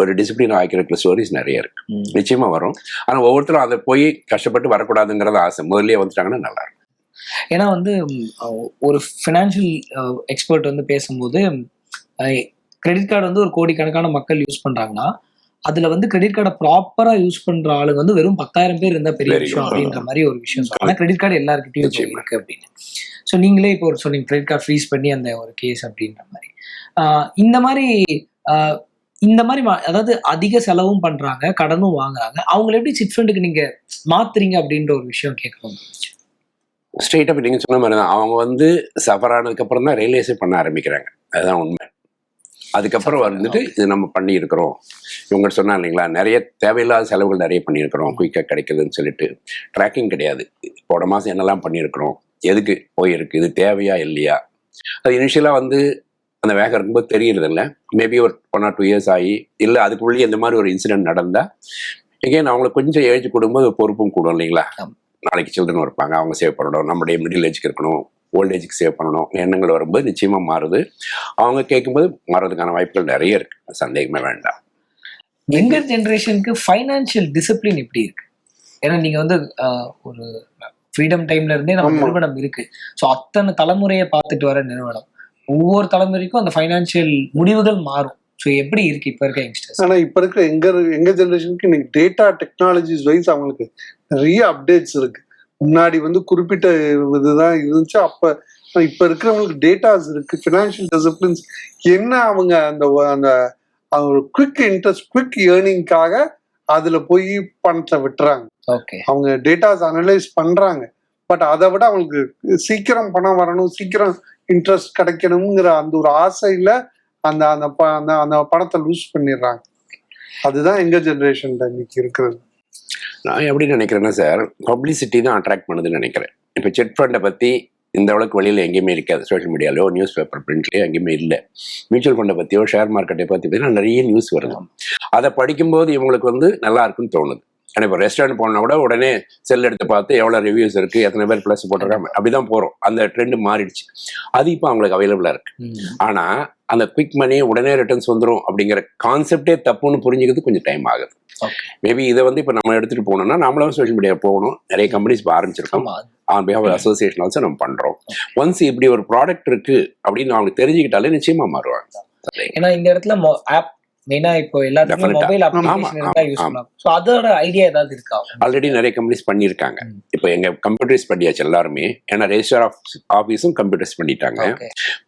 ஒரு டிசிப்ளின் ஆக்கிற ஸ்டோரிஸ் நிறைய இருக்கு. நிச்சயமா வரும். ஆனால் ஒவ்வொருத்தரும் அதை போய் கஷ்டப்பட்டு வரக்கூடாதுங்கிறத ஆசை. முதல்லயே வந்துட்டாங்கன்னா நல்லா இருக்கும். ஏன்னா வந்து ஒரு ஃபினான்ஷியல் எக்ஸ்பர்ட் வந்து பேசும்போது கிரெடிட் கார்டு வந்து ஒரு கோடிக்கணக்கான மக்கள் யூஸ் பண்றாங்கன்னா அதுல வந்து கிரெடிட் கார்டை ப்ராப்பரா யூஸ் பண்ற ஆளுங்க வந்து வெறும் 10,000 பேர் இருந்தா பெரிய விஷயம் அப்படின்ற மாதிரி ஒரு விஷயம் சொல்றாங்க. கிரெடிட் கார்டு எல்லாருக்கிட்டையும் இருக்கு அப்படின்னு. ஸோ நீங்களே இப்போ ஒரு சொன்னீங்க கிரெடிட் கார்டு ஃப்ரீஸ் பண்ணி அந்த ஒரு கேஸ் அப்படின்ற மாதிரி. இந்த மாதிரி அதாவது அதிக செலவும் பண்றாங்க, கடனும் வாங்குறாங்க. அவங்களை எப்படி சிட் ஃபண்டுக்கு நீங்க மாத்துறீங்க அப்படின்ற ஒரு விஷயம் கேட்கணும். ஸ்ட்ரெயிட்டா நீங்க சொன்ன மாதிரி தான் அவங்க வந்து சஃபர் ஆனதுக்கு அப்புறம் தான் ரியலைஸே பண்ண ஆரம்பிக்கிறாங்க. அதுதான் உண்மை. அதுக்கப்புறம் வந்துட்டு இது நம்ம பண்ணியிருக்கிறோம். இவங்க சொன்னா இல்லைங்களா, நிறைய தேவையில்லாத செலவுகள் நிறைய பண்ணியிருக்கிறோம், குயிக்காக கிடைக்குதுன்னு சொல்லிட்டு ட்ராக்கிங் கிடையாது. போன மாதம் என்னெல்லாம் பண்ணியிருக்கிறோம், எதுக்கு போயிருக்கு, இது தேவையா இல்லையா. அது இனிஷியலாக வந்து அந்த வேகம் இருக்கும்போது தெரியறது இல்லை. மேபி ஒரு 1 or 2 years ஆகி இல்லை அதுக்குள்ளேயே இந்த மாதிரி ஒரு இன்சிடென்ட் நடந்தால் எகெயின் அவங்களுக்கு கொஞ்சம் ஏஜ் கூடும்போது பொறுப்பும் கூடும் இல்லைங்களா. நாளைக்கு சில்ட்ரன் இருப்பாங்க, அவங்க சேவ் பண்ணணும், நம்முடைய மிடில் ஏஜ்க்கு இருக்கணும், ஓல்ட் ஏஜுக்கு சேவ் பண்ணணும் எண்ணங்கள் வரும்போது நிச்சயமாக மாறுது. அவங்க கேட்கும்போது மாறதுக்கான வாய்ப்புகள் நிறைய இருக்கு, சந்தேகமே வேண்டாம். யங்கர் ஜென்ரேஷனுக்கு ஃபைனான்சியல் டிசிப்ளின் எப்படி இருக்கு? ஏன்னா நீங்க வந்து ஒரு ஃப்ரீடம் டைம்ல இருந்தே நம்ம நிறுவனம் இருக்கு. ஸோ அத்தனை தலைமுறையை பார்த்துட்டு வர நிறுவனம், ஒவ்வொரு தலைமுறைக்கும் அந்த ஃபைனான்சியல் முடிவுகள் மாறும். ஸோ எப்படி இருக்கு இப்ப இருக்க யங்ஸ்டர்ஸ்? ஆனா இப்ப இருக்கிற எங்க ஜெனரேஷனுக்கு இன்னைக்கு டேட்டா டெக்னாலஜிஸ் வைஸ் அவங்களுக்கு நிறைய அப்டேட்ஸ் இருக்கு. முன்னாடி வந்து குறிப்பிட்ட இதுதான் இருந்துச்சு. இப்ப இருக்கிறவங்களுக்கு டேட்டாஸ் இருக்கு, ஃபினான்ஷியல் டிசிப்ளின்ஸ் என்ன, அவங்க அந்த குவிக் இன்ட்ரெஸ்ட் குவிக் ஏர்னிங்காக அதுல போய் பணத்தை விட்டுறாங்க. அவங்க டேட்டாஸ் அனலைஸ் பண்றாங்க. பட் அதை விட அவங்களுக்கு சீக்கிரம் பணம் வரணும், சீக்கிரம் இன்ட்ரெஸ்ட் கிடைக்கணுங்கிற அந்த ஒரு ஆசையில அந்த அந்த பணத்தை லூஸ் பண்ணிடுறாங்க. அதுதான் எங்க ஜெனரேஷன் இன்னைக்கு இருக்கிறது. நான் எப்படி நினைக்கிறேன்னா சார், பப்ளிசிட்டி தான் அட்ராக்ட் பண்ணுதுன்னு நினைக்கிறேன். இப்போ சிட் ஃபண்டை பற்றி இந்த அளவுக்கு வெளியில் எங்கேயுமே இருக்காது. சோஷியல் மீடியாலோ நியூஸ் பேப்பர் பிரிண்ட்லேயோ எங்கேயுமே இல்லை. மியூச்சுவல் ஃபண்டை பற்றியோ ஷேர் மார்க்கெட்டை பற்றி பார்த்தீங்கன்னா நிறைய நியூஸ் வருது. அதை படிக்கும்போது இவங்களுக்கு வந்து நல்லா இருக்குன்னு தோணுது. ஆனால் இப்போ ரெஸ்டாரண்ட் போனால் கூட உடனே செல் எடுத்து பார்த்து எவ்வளோ ரிவ்யூஸ் இருக்குது, எத்தனை பேர் ப்ளஸ் போட்டிருக்காங்க, அப்படிதான் போகிறோம். அந்த ட்ரெண்டு மாறிடுச்சு. அது இப்போ அவங்களுக்கு அவைலபிளாக இருக்கு. ஆனால் அந்த குவிக் மணி உடனே ரிட்டர்ன்ஸ் வந்துடும் அப்படிங்கிற கான்செப்டே தப்புன்னு புரிஞ்சுக்கிறது கொஞ்சம் டைம் ஆகுது. மேபி இதை வந்து இப்போ நம்ம எடுத்துகிட்டு போனோம்னா நம்மளும் சோஷியல் மீடியா போகணும். நிறைய கம்பெனிஸ் இப்போ ஆரம்பிச்சிருக்கோம். ஆன் பிஹாஃப் அசோசியேஷன் ஆல்சோ நம்ம பண்ணுறோம். ஒன்ஸ் இப்படி ஒரு ப்ராடக்ட் இருக்கு அப்படின்னு அவங்க தெரிஞ்சுக்கிட்டாலே நிச்சயமா மாறுவாங்க. ஏன்னா இந்த இடத்துல ஆப் மெயினா இப்போ எல்லாத்துக்குமே மொபைல் அப்ளிகேஷன் இருந்தா யூஸ் பண்ணலாம். சோ அதோட ஐடியா ஏதாவது இருக்கா? ஆல்ரெடி நிறைய கம்பெனிஸ் பண்ணியிருக்காங்க. இப்போ எங்க கம்ப்யூட்டரைஸ் பண்ணியாச்சு எல்லாருமே. ஏன்னா ரெஜிஸ்டர் ஆஃபீஸும் கம்ப்யூட்டரைஸ் பண்ணிட்டாங்க,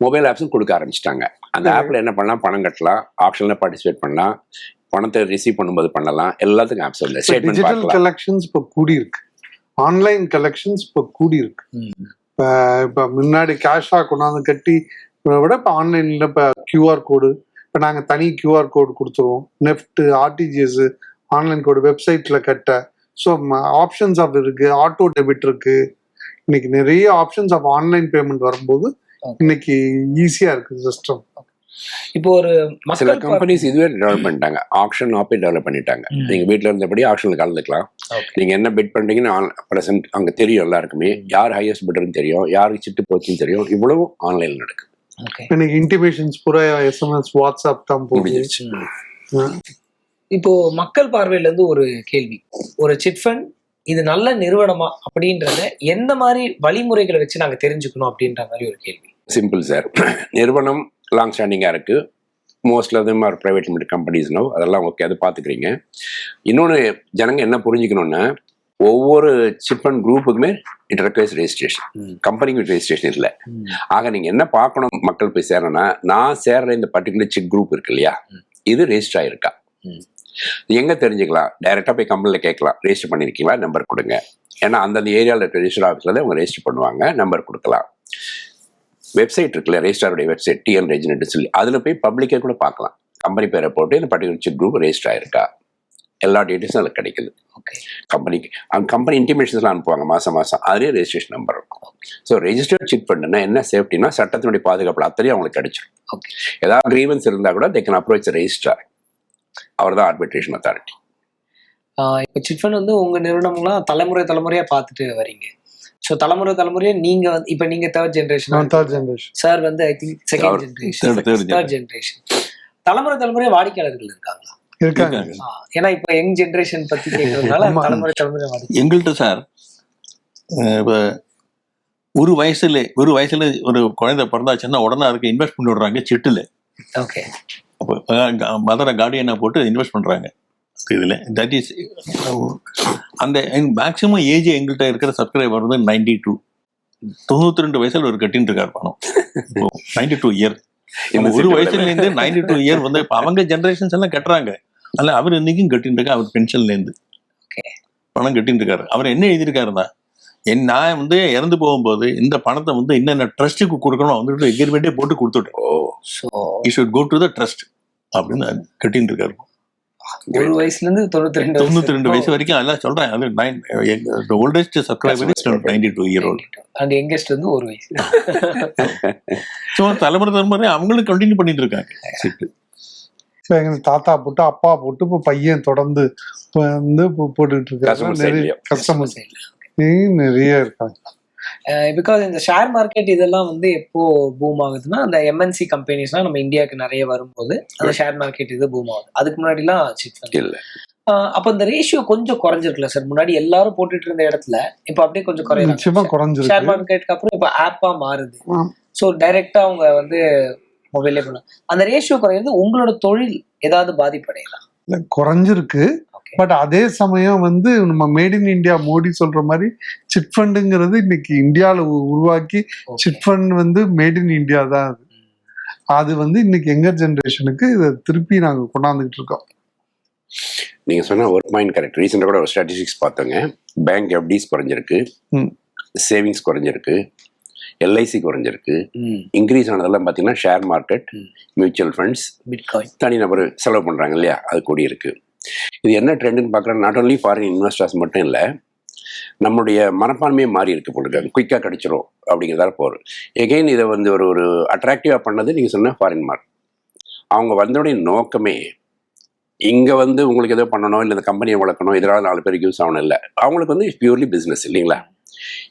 மொபைல் ஆப்ஸும் கொடுக்க ஆரம்பிச்சிட்டாங்க. அந்த ஆப்ல என்ன பண்ணலாம், பணம் கட்டலாம், ஆப்ஷன்ல பார்ட்டிசிபேட் பண்ணலாம், பணத்தை ரிசீவ் பண்ணும்போது பண்ணலாம், எல்லாத்துக்கும் ஆப்ஸ் இல்லை. டிஜிட்டல் கலெக்ஷன்ஸ் இப்போ கூடி இருக்கு, ஆன்லைன் கலெக்ஷன்ஸ் இப்போ கூடி இருக்கு. இப்போ முன்னாடி கேஷா கொண்டாந்து கட்டி விட இப்போ ஆன்லைன்ல இப்போ QR கோடு, இப்போ நாங்கள் தனி QR கோடு கொடுத்துருவோம். நெஃப்ட், RTGS, ஆன்லைன் கோடு வெப்சைட்ல கட்ட. ஸோ ஆப்ஷன்ஸ் ஆஃப் இருக்கு, ஆட்டோ டெபிட் இருக்கு. இன்னைக்கு நிறைய ஆப்ஷன்ஸ் ஆஃப் ஆன்லைன் பேமெண்ட் வரும்போது இன்னைக்கு ஈஸியா இருக்கு சிஸ்டம். இப்போ ஒரு சில கம்பெனிஸ் இதுவே டெவலப் பண்ணிட்டாங்க, ஆக்ஷன் ஆப்பே டெவலப் பண்ணிட்டாங்க. நீங்க வீட்டுல இருந்தபடி ஆக்ஷன்ல கலந்துக்கலாம். நீங்க என்ன பிட் பண்றீங்கன்னு பிரசன்ட் அங்க தெரியும், எல்லாருக்குமே யார் ஹையஸ்ட் பிட்டர்னு தெரியும், யாருக்கு சிட்டு போச்சுன்னு தெரியும். இவ்வளவு ஆன்லைன்ல நடக்கு. இன்னைக்கு இன்டிமேஷன்ஸ் பூரா SMS, வாட்ஸ்அப் தான் போயிடுச்சு. இப்போ மக்கள் பார்வையில இருந்து ஒரு கேள்வி, ஒரு சிட் ஃபண்ட் இது நல்ல நிறுவனமா அப்படின்றத எந்த மாதிரி வழிமுறைகளை வச்சு நாங்க தெரிஞ்சுக்கணும் அப்படின்ற மாதிரி ஒரு கேள்வி. Simple sir. நிறுவனம் லாங் ஸ்டாண்டிங்காக இருக்குது. மோஸ்ட்ல அதுவும் ஒரு ப்ரைவேட் லிமிடெட் கம்பெனிஸ்னோ அதெல்லாம் ஓகே, அது பார்த்துக்கிறீங்க. இன்னொன்று ஜனங்க என்ன புரிஞ்சுக்கணுன்னா, ஒவ்வொரு சிட் ஃபண்ட் குரூப்புக்குமே இட் ரெக்வயர்ஸ் ரெஜிஸ்ட்ரேஷன். கம்பெனிக்கு ரெஜிஸ்ட்ரேஷன் இல்லை. ஆக நீங்கள் என்ன பார்க்கணும், மக்கள் போய் சேரணும்னா, நான் சேர்ற இந்த பர்டிகுலர் சிட் குரூப் இருக்கு இல்லையா, இது ரெஜிஸ்டர் ஆகிருக்கா. எங்கே தெரிஞ்சுக்கலாம்? டைரெக்டாக போய் கம்பெனியில் கேட்கலாம், ரெஜிஸ்டர் பண்ணியிருக்கீங்களா, நம்பர் கொடுங்க. ஏன்னா அந்தந்த ஏரியாவில் இருக்க ரெஜிஸ்டர் ஆஃபீஸில் தான் அவங்க ரெஜிஸ்டர் பண்ணுவாங்க, நம்பர் கொடுக்கலாம். வெப்சைட் இருக்குல்ல, ரெஜிஸ்டாருடைய வெப்சைட் டிஎன் ரெஜினெட்னு சொல்லி, அதில் போய் பப்ளிக்கே கூட பார்க்கலாம். கம்பெனி பேரை போட்டு இந்த பர்டிகுலர் சிட் குரூப் ரெஜிஸ்டர் ஆயிருக்கா, எல்லா டீட்டெயில்ஸும் அதில் கிடைக்குது. கம்பெனிக்கு அந்த கம்பெனி இன்டிமேஷன்ஸ்லாம் அனுப்புவாங்க மாதம் மாதம், அதுலேயே ரெஜிஸ்ட்ரேஷன் நம்பர் இருக்கும். ஸோ ரெஜிஸ்டர்ட் சிட் ஃபண்டுன்னா என்ன சேஃப்டினா, சட்டத்தினுடைய பாதுகாப்பு அத்தனையும் அவங்களுக்கு கிடைச்சிடும். ஏதாவது கிரீவன்ஸ் இருந்தால் கூட தே கேன் அப்ரோச் ரெஜிஸ்ட்ரார். அவர் தான் ஆர்பிட்ரேஷன் அத்தாரிட்டி. இப்போ சிட் ஃபண்ட் வந்து உங்க நிறுவனம்லாம் தலைமுறையாக பார்த்துட்டு வரீங்க. ஸோ தலைமுறையாக நீங்க வந்து இப்போ நீங்க தேர்ட் ஜென்ரேஷன், சார் வந்து I think second generation, third generation. தலைமுறையாக வாடிக்கையாளர்கள் இருக்காங்களா? இருக்காங்க. ஏன்னா இப்போ யங் ஜென்ரேஷன் பத்தி கேட்கறதுனால தலைமுறை வாடிக்கை எங்கள்கிட்ட சார் இப்போ ஒரு வயசுல ஒரு குழந்தை பிறந்தாச்சுன்னா உடனே அதுக்கு இன்வெஸ்ட் பண்ணி விடுறாங்க சிட்டுல. ஓகே. அப்போ மதரை கார்டியனை போட்டு இன்வெஸ்ட் பண்றாங்க இதுல. தட் இஸ் அந்த மேக்சிமம் ஏஜ் எங்கள்கிட்ட இருக்கிற சப்ஸ்கிரைபர் வந்து 92. 92 வயசுல ஒரு கட்டின்னு இருக்காரு பணம். 92 இயர். ஒரு வயசுல இருந்து 92 இயர் வந்து இப்ப அவங்க ஜெனரேஷன்ஸ் எல்லாம் கட்டுறாங்க. அல்ல அவர் இன்னைக்கும் கட்டின்னு இருக்காரு. அவர் பென்ஷன்ல இருந்து பணம் கட்டின்னு இருக்காரு. அவர் என்ன எழுதியிருக்காருன்னா, நான் வந்து இறந்து போகும்போது இந்த பணத்தை வந்து என்னென்ன ட்ரஸ்ட்டுக்கு கொடுக்கணும் வந்துட்டு எக்ரிமெண்டே போட்டு கொடுத்துட்டேன். You should go to the trust அப்படின்னு கட்டின்னு இருக்காரு. ஒரு வயசுல இருந்து 92 வயசு வரைக்கும் எல்லாம் சொல்றேன். அது oldest subscriber is 92 year old. And youngest வந்து ஒரு வயசு. ஸோ தலைமுறை அவங்களும் கண்டினியூ பண்ணிட்டு இருக்காங்க. எங்க தாத்தா போட்டு அப்பா போட்டு இப்போ பையன் தொடர்ந்து வந்து போட்டுட்டு இருக்காங்க. நிறைய கஸ்டமர்ஸ் நிறைய இருக்காங்க. பிகாஸ் இந்த ஷேர் மார்க்கெட் இதெல்லாம் வந்து எப்போ பூம் ஆகுதுன்னா, அந்த எம்என்சி கம்பெனிஸ்லாம் நம்ம இந்தியாவுக்கு நிறைய வரும்போது அந்த ஷேர் மார்க்கெட் இது பூம் ஆகுது. அதுக்கு முன்னாடிலாம் சிட் ஃபண்ட் இல்லை. அப்போ இந்த ரேஷியோ கொஞ்சம் குறைஞ்சிருக்குல்ல சார்? முன்னாடி எல்லாரும் போட்டுட்டு இருந்த இடத்துல இப்போ அப்படியே கொஞ்சம் குறைஞ்சிருக்கு. ஷேர் மார்க்கெட்டுக்கு அப்புறம் இப்போ ஆப்பா மாறுது. ஸோ டைரக்டா அவங்க வந்து மொபைலே பண்ணலாம். அந்த ரேஷியோ குறையிறது உங்களோட தொழில் ஏதாவது பாதிப்படையலாம்? இல்லை, குறைஞ்சிருக்கு. பட் அதே சமயம் வந்து நம்ம மேட் இன் இந்தியா மோடி சொல்ற மாதிரி சிட் ஃபண்டுங்கிறது இன்னைக்கு இந்தியாவில் உருவாக்கி சிட் ஃபண்ட் வந்து மேட் இன் இந்தியா தான். அது வந்து இன்னைக்கு யங்கர் ஜென்ரேஷனுக்கு இதை திருப்பி நாங்கள் கொண்டாந்துகிட்டு இருக்கோம். நீங்க சொன்ன ஒரு பாயிண்ட் கரெக்ட். ரீசெண்டாக கூட ஒரு ஸ்டாட்டிஸ்டிக்ஸ் பார்த்தோங்க. பேங்க் எஃப்டிஸ் குறைஞ்சிருக்கு, சேவிங்ஸ் குறைஞ்சிருக்கு, எல்ஐசி குறைஞ்சிருக்கு. இன்க்ரீஸ் ஆனதெல்லாம் பார்த்தீங்கன்னா share market, mutual funds, bitcoin, தனிநபர் செலவு பண்ணுறாங்க இல்லையா, அது கூடி இருக்கு. இது என்ன ட்ரெண்டுன்னு பார்க்குறேன். நாட் ஓன்லி ஃபாரின் இன்வெஸ்டர்ஸ் மட்டும் இல்லை, நம்மளுடைய மனப்பான்மையே மாறி இருக்கு போட்டுருக்காங்க. குயிக்காக கிடைச்சிரும் அப்படிங்கிறதால போகிறோம். எகெயின் இதை வந்து ஒரு அட்ராக்டிவாக பண்ணது நீங்கள் சொன்ன ஃபாரின் மார்க். அவங்க வந்தோடைய நோக்கமே இங்கே வந்து உங்களுக்கு எதோ பண்ணணும், இல்லை இந்த கம்பெனியை வளர்க்கணும், இதனால் 4 பேருக்கு யூஸ் ஆகணும் இல்லை. அவங்களுக்கு வந்து பியூர்லி பிஸ்னஸ் இல்லைங்களா.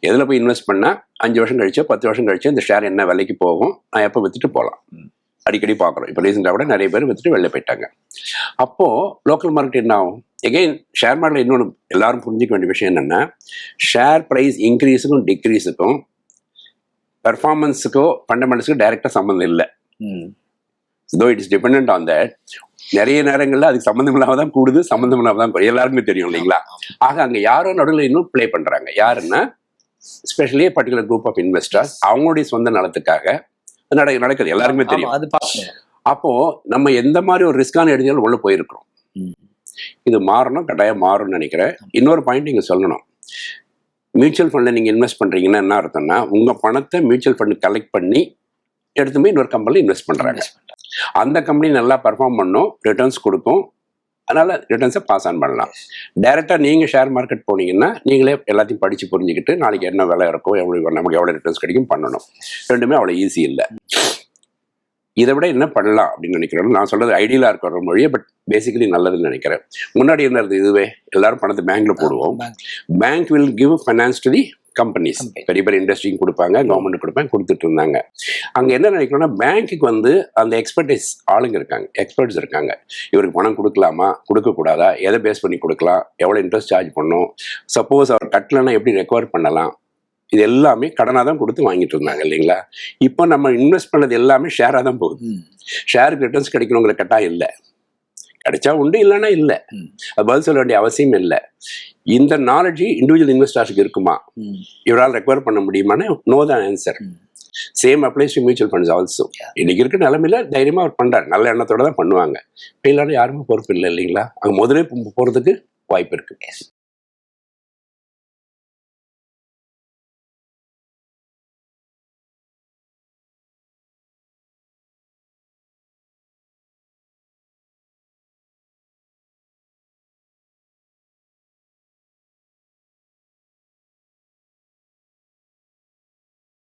எதில் போய் இன்வெஸ்ட் பண்ணால் 5 வருஷம் கழிச்சோ 10 வருஷம் கழிச்சோ இந்த ஷேர் என்ன விலைக்கு போகும், நான் எப்போ விற்றுட்டு போகலாம், அடிக்கடி பார்க்குறோம். இப்போ ரீசெண்டாக கூட நிறைய பேர் விற்றுட்டு வெளில போயிட்டாங்க. அப்போது லோக்கல் மார்க்கெட் என்ன ஆகும்? எகெயின் ஷேர் மார்க்கெட் இன்னொன்று எல்லாரும் புரிஞ்சிக்க வேண்டிய விஷயம் என்னென்னா, ஷேர் ப்ரைஸ் இன்க்ரீஸுக்கும் டிக்ரீஸுக்கும் பெர்ஃபார்மன்ஸுக்கோ ஃபண்டமெண்டல்ஸுக்கும் டைரெக்டாக சம்மந்தம் இல்லை. Though it is depend on that. நிறைய நேரங்களில் அதுக்கு சம்மந்தம் இல்லாமல் தான் கூடுது, சம்மந்தம் இல்லாமல் தான் கூடுது. எல்லாருக்குமே தெரியும் இல்லைங்களா. ஆக அங்கே யாரோ நடுவில் இன்னும் ப்ளே பண்ணுறாங்க. யாருன்னா specially particular group of investors, அவங்களுடைய சொந்த நலத்துக்காக நடக்குது. எல்லாருக்குமே தெரியும். அப்போ நம்ம எந்த மாதிரி ஒரு ரிஸ்கான எடுத்தாலும் உள்ள போயிருக்கிறோம். இது மாறணும், கட்டாயம் மாறும்னு நினைக்கிறேன். இன்னொரு பாயிண்ட் நீங்க சொல்லணும். மியூச்சுவல் ஃபண்ட்ல நீங்க இன்வெஸ்ட் பண்றீங்கன்னா என்ன அர்த்தம்னா, உங்க பணத்தை மியூச்சுவல் ஃபண்ட் கலெக்ட் பண்ணி எடுத்து போய் இன்னொரு கம்பெனில இன்வெஸ்ட் பண்றாங்க. அந்த கம்பெனி நல்லா பெர்ஃபார்ம் பண்ணும், ரிட்டர்ன்ஸ் கொடுக்கும், அதனால ரிட்டர்ன்ஸை பாஸ் ஆன் பண்ணலாம். டைரெக்டாக நீங்கள் ஷேர் மார்க்கெட் போனீங்கன்னா நீங்களே எல்லாத்தையும் படித்து புரிஞ்சுக்கிட்டு நாளைக்கு என்ன விலை இருக்கும், நமக்கு எவ்வளோ ரிட்டர்ன்ஸ் கிடைக்கும் பண்ணணும். ரெண்டுமே அவ்வளோ ஈஸி இல்லை. இதை விட என்ன பண்ணலாம் அப்படின்னு நினைக்கிறேன். நான் சொல்றது ஐடியலாக இருக்கிற மொழியை, பட் பேசிக்கலி நல்லதுன்னு நினைக்கிறேன். முன்னாடி என்ன இருந்தது, இதுவே எல்லாரும் பணத்தை பேங்க்ல போடுவோம். Bank will give finance to the companies பெரிய பெரிய இண்டஸ்ட்ரியும் கொடுப்பாங்க, கவர்மெண்ட் கொடுப்பாங்க, கொடுத்துட்டு இருந்தாங்க. அங்க என்ன நினைக்கிறோம்னா பேங்க்குக்கு வந்து அந்த எக்ஸ்பர்டைஸ் ஆளுங்க இருக்காங்க, எக்ஸ்பர்ட்ஸ் இருக்காங்க. இவருக்கு பணம் கொடுக்கலாமா, கொடுக்க கூடாதா, எதை பேஸ் பண்ணி கொடுக்கலாம், எவ்வளவு இன்ட்ரெஸ்ட் சார்ஜ் பண்ணும், சப்போஸ் அவர் கட்டலன்னா எப்படி ரெக்கவர் பண்ணலாம், இது எல்லாமே கடனாக தான் கொடுத்து வாங்கிட்டு இருந்தாங்க இல்லைங்களா. இப்போ நம்ம இன்வெஸ்ட் பண்ணது எல்லாமே ஷேராக தான் போகுது. ஷேருக்கு ரிட்டர்ன்ஸ் கிடைக்கணுங்கிற கட்டாயம் இல்லை, கிடைச்சா உண்டு, இல்லைன்னா இல்லை. அது பதில் சொல்ல வேண்டிய அவசியம் இல்லை. இந்த நாலேஜ் இண்டிவிஜுவல் இன்வெஸ்டர்ஸுக்கு இருக்குமா, இவரால் ரெக்கவர் பண்ண முடியுமான்னு நோ தான் answer. Same applies to mutual funds also. இன்னைக்கு இருக்க நிலைமையில தைரியமா அவர் பண்றாரு, நல்ல எண்ணத்தோட தான் பண்ணுவாங்க. இல்லைன்னா யாருமே பொறுப்பு இல்லை இல்லைங்களா, அங்கே முதலே போறதுக்கு வாய்ப்பு இருக்கு.